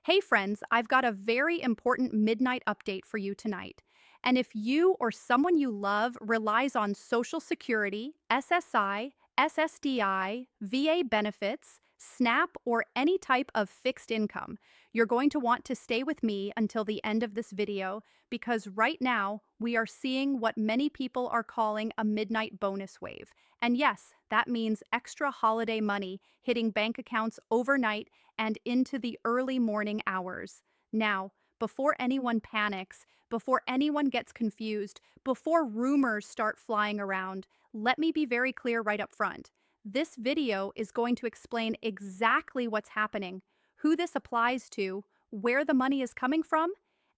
Hey friends, I've got a very important midnight update for you tonight. And if you or someone you love relies on Social Security, SSI, SSDI, VA benefits, SNAP, or any type of fixed income, you're going to want to stay with me until the end of this video because right now we are seeing what many people are calling a midnight bonus wave. And yes, that means extra holiday money hitting bank accounts overnight and into the early morning hours. Now, before anyone panics, before anyone gets confused, before rumors start flying around, let me be very clear right up front. This video is going to explain exactly what's happening, who this applies to, where the money is coming from,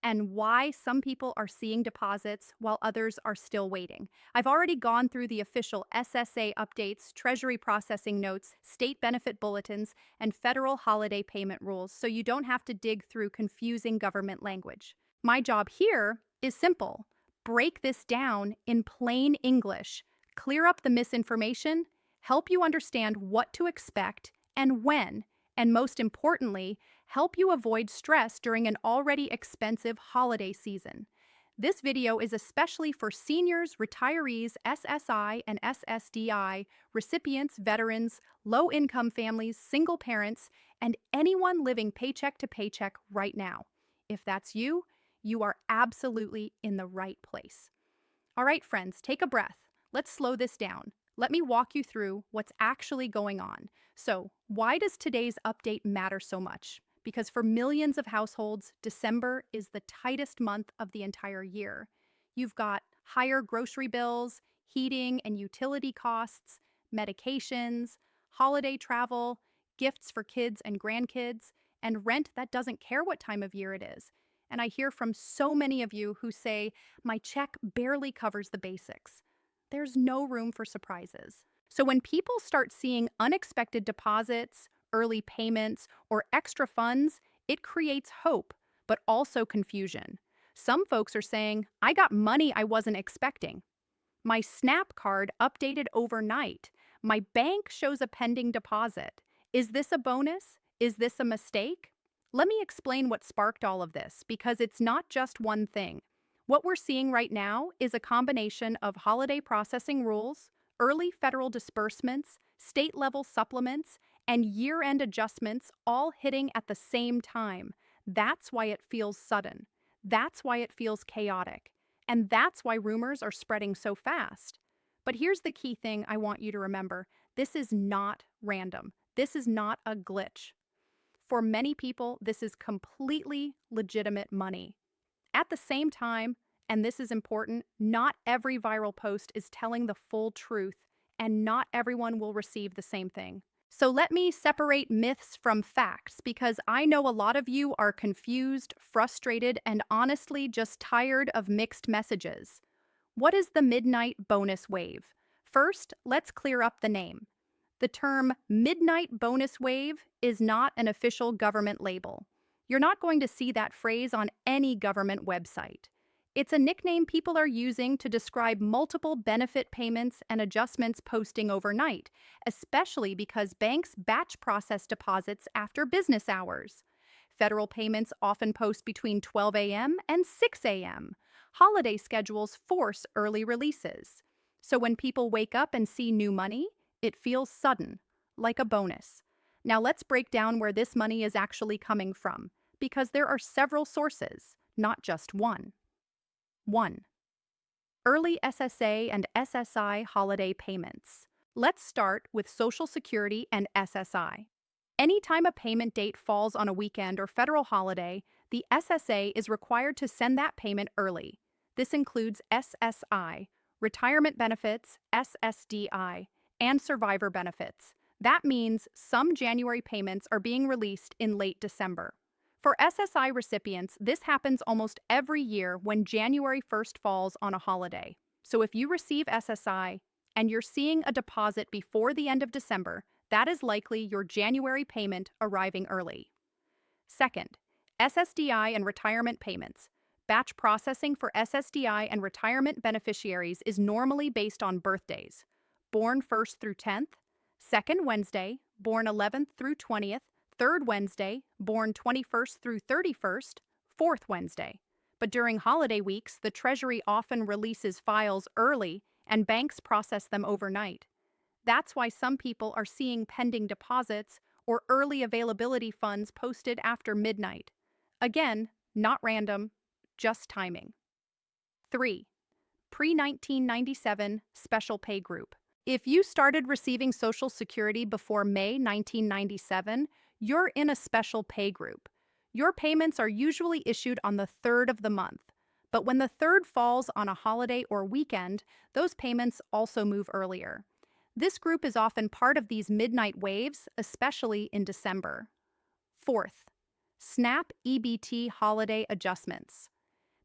and why some people are seeing deposits while others are still waiting. I've already gone through the official SSA updates, Treasury processing notes, state benefit bulletins, and federal holiday payment rules, so you don't have to dig through confusing government language. My job here is simple. Break this down in plain English, clear up the misinformation, help you understand what to expect and when, and most importantly, help you avoid stress during an already expensive holiday season. This video is especially for seniors, retirees, SSI and SSDI, recipients, veterans, low-income families, single parents, and anyone living paycheck to paycheck right now. If that's you, you are absolutely in the right place. All right, friends, take a breath. Let's slow this down. Let me walk you through what's actually going on. So, why does today's update matter so much? Because for millions of households, December is the tightest month of the entire year. You've got higher grocery bills, heating and utility costs, medications, holiday travel, gifts for kids and grandkids, and rent that doesn't care what time of year it is. And I hear from so many of you who say, my check barely covers the basics. There's no room for surprises. So when people start seeing unexpected deposits, early payments, or extra funds, it creates hope, but also confusion. Some folks are saying, I got money I wasn't expecting. My SNAP card updated overnight. My bank shows a pending deposit. Is this a bonus? Is this a mistake? Let me explain what sparked all of this, because it's not just one thing. What we're seeing right now is a combination of holiday processing rules, early federal disbursements, state-level supplements, and year-end adjustments all hitting at the same time. That's why it feels sudden. That's why it feels chaotic. And that's why rumors are spreading so fast. But here's the key thing I want you to remember. This is not random. This is not a glitch. For many people, this is completely legitimate money. At the same time, and this is important, not every viral post is telling the full truth, and not everyone will receive the same thing. So let me separate myths from facts, because I know a lot of you are confused, frustrated, and honestly just tired of mixed messages. What is the midnight bonus wave? First, let's clear up the name. The term midnight bonus wave is not an official government label. You're not going to see that phrase on any government website. It's a nickname people are using to describe multiple benefit payments and adjustments posting overnight, especially because banks batch process deposits after business hours. Federal payments often post between 12 a.m. and 6 a.m. Holiday schedules force early releases. So when people wake up and see new money, it feels sudden, like a bonus. Now let's break down where this money is actually coming from, because there are several sources, not just one. 1. Early SSA and SSI holiday payments. Let's start with Social Security and SSI. Anytime a payment date falls on a weekend or federal holiday, the SSA is required to send that payment early. This includes SSI, retirement benefits, SSDI, and survivor benefits. That means some January payments are being released in late December. For SSI recipients, this happens almost every year when January 1st falls on a holiday. So if you receive SSI and you're seeing a deposit before the end of December, that is likely your January payment arriving early. Second, SSDI and retirement payments. Batch processing for SSDI and retirement beneficiaries is normally based on birthdays. Born 1st through 10th, 2nd Wednesday, born 11th through 20th, third Wednesday, born 21st through 31st, fourth Wednesday. But during holiday weeks, the Treasury often releases files early and banks process them overnight. That's why some people are seeing pending deposits or early availability funds posted after midnight. Again, not random, just timing. 3. Pre-1997 Special Pay Group. If you started receiving Social Security before May 1997, you're in a special pay group. Your payments are usually issued on the third of the month. But when the third falls on a holiday or weekend, those payments also move earlier. This group is often part of these midnight waves, especially in December. Fourth, SNAP EBT holiday adjustments.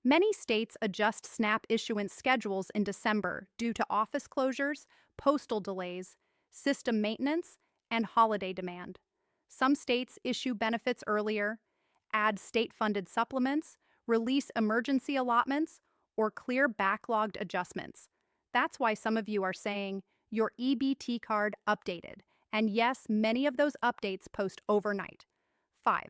Many states adjust SNAP issuance schedules in December due to office closures, postal delays, system maintenance, and holiday demand. Some states issue benefits earlier, add state-funded supplements, release emergency allotments, or clear backlogged adjustments. That's why some of you are saying, your EBT card updated. And yes, many of those updates post overnight. 5.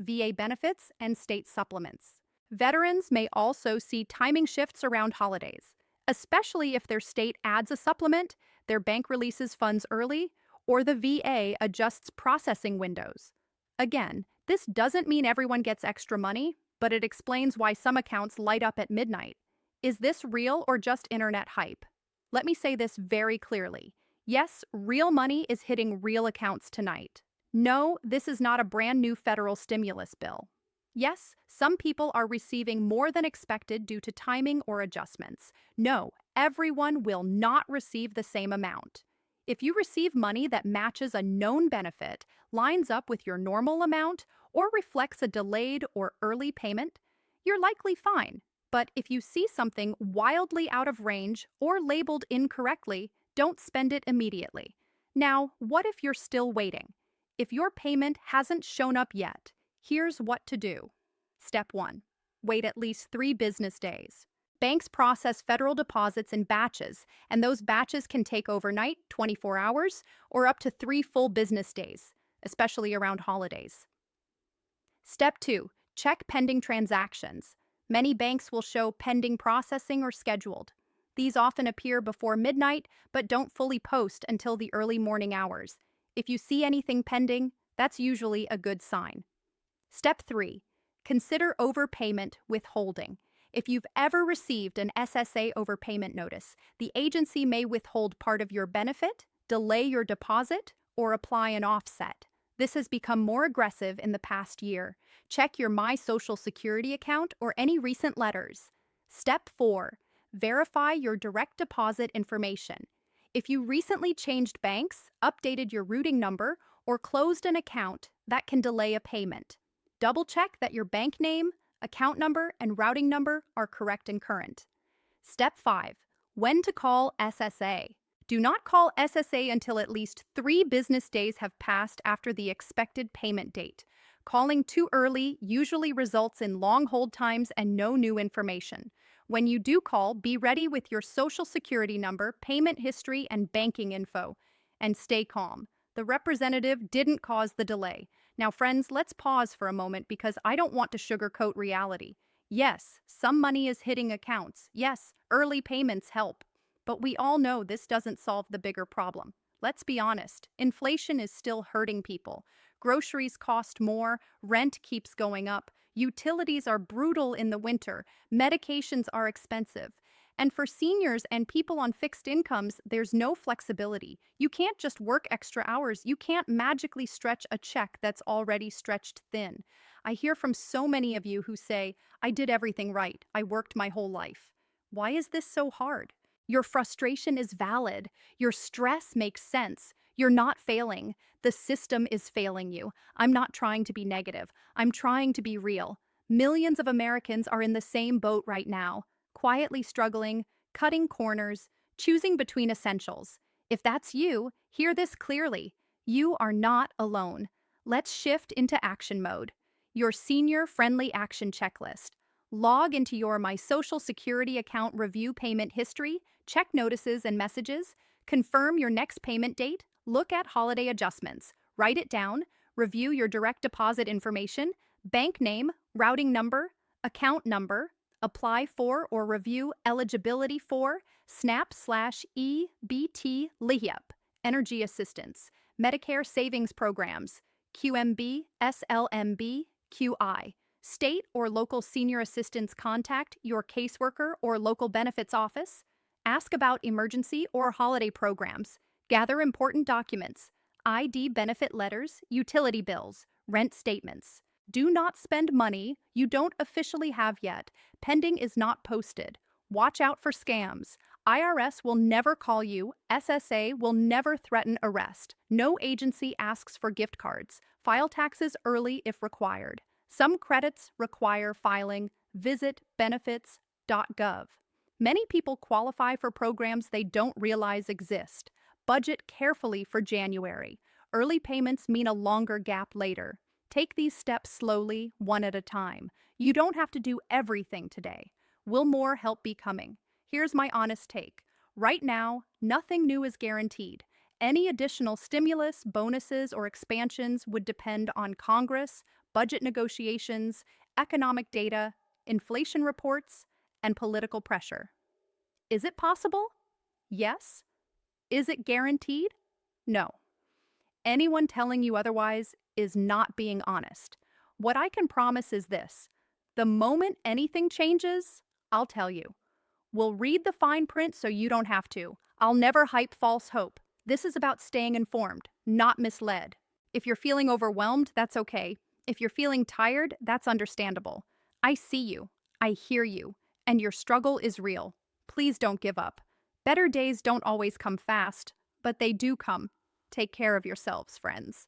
VA benefits and state supplements. Veterans may also see timing shifts around holidays, especially if their state adds a supplement, their bank releases funds early, or the VA adjusts processing windows. Again, this doesn't mean everyone gets extra money, but it explains why some accounts light up at midnight. Is this real or just internet hype? Let me say this very clearly. Yes, real money is hitting real accounts tonight. No, this is not a brand new federal stimulus bill. Yes, some people are receiving more than expected due to timing or adjustments. No, everyone will not receive the same amount. If you receive money that matches a known benefit, lines up with your normal amount, or reflects a delayed or early payment, you're likely fine. But if you see something wildly out of range or labeled incorrectly, don't spend it immediately. Now, what if you're still waiting? If your payment hasn't shown up yet, here's what to do. Step 1. Wait at least 3 business days. Banks process federal deposits in batches, and those batches can take overnight, 24 hours, or up to 3 full business days, especially around holidays. Step 2. Check pending transactions. Many banks will show pending processing or scheduled. These often appear before midnight, but don't fully post until the early morning hours. If you see anything pending, that's usually a good sign. Step 3. Consider overpayment withholding. If you've ever received an SSA overpayment notice, the agency may withhold part of your benefit, delay your deposit, or apply an offset. This has become more aggressive in the past year. Check your My Social Security account or any recent letters. Step 4. Verify your direct deposit information. If you recently changed banks, updated your routing number, or closed an account, that can delay a payment. Double-check that your bank name, account number, and routing number are correct and current. Step 5. When to call SSA. Do not call SSA until at least 3 business days have passed after the expected payment date. Calling too early usually results in long hold times and no new information. When you do call, be ready with your Social Security number, payment history, and banking info. And stay calm. The representative didn't cause the delay. Now, friends, let's pause for a moment because I don't want to sugarcoat reality. Yes, some money is hitting accounts. Yes, early payments help. But we all know this doesn't solve the bigger problem. Let's be honest, inflation is still hurting people. Groceries cost more, rent keeps going up, utilities are brutal in the winter, medications are expensive. And for seniors and people on fixed incomes, there's no flexibility. You can't just work extra hours. You can't magically stretch a check that's already stretched thin. I hear from so many of you who say, I did everything right. I worked my whole life. Why is this so hard? Your frustration is valid. Your stress makes sense. You're not failing. The system is failing you. I'm not trying to be negative. I'm trying to be real. Millions of Americans are in the same boat right now, quietly struggling, cutting corners, choosing between essentials. If that's you, hear this clearly. You are not alone. Let's shift into action mode. Your senior-friendly action checklist. Log into your My Social Security account, review payment history, check notices and messages, confirm your next payment date, look at holiday adjustments, write it down, Review your direct deposit information, bank name, routing number, account number, apply for or review eligibility for SNAP/EBT LIHIAP, Energy Assistance, Medicare Savings Programs, QMB, SLMB, QI. State or local senior assistance contact your caseworker or local benefits office. Ask about emergency or holiday programs. Gather important documents, ID benefit letters, utility bills, rent statements. Do not spend money you don't officially have yet. Pending is not posted. Watch out for scams. IRS will never call you. SSA will never threaten arrest. No agency asks for gift cards. File taxes early if required. Some credits require filing. Visit benefits.gov. Many people qualify for programs they don't realize exist. Budget carefully for January. Early payments mean a longer gap later. Take these steps slowly, one at a time. You don't have to do everything today. Will more help be coming? Here's my honest take. Right now, nothing new is guaranteed. Any additional stimulus, bonuses, or expansions would depend on Congress, budget negotiations, economic data, inflation reports, and political pressure. Is it possible? Yes. Is it guaranteed? No. Anyone telling you otherwise is not being honest. What I can promise is this: the moment anything changes, I'll tell you. We'll read the fine print so you don't have to. I'll never hype false hope. This is about staying informed, not misled. If you're feeling overwhelmed, that's okay. If you're feeling tired, that's understandable. I see you, I hear you, and your struggle is real. Please don't give up. Better days don't always come fast, but they do come. Take care of yourselves, friends.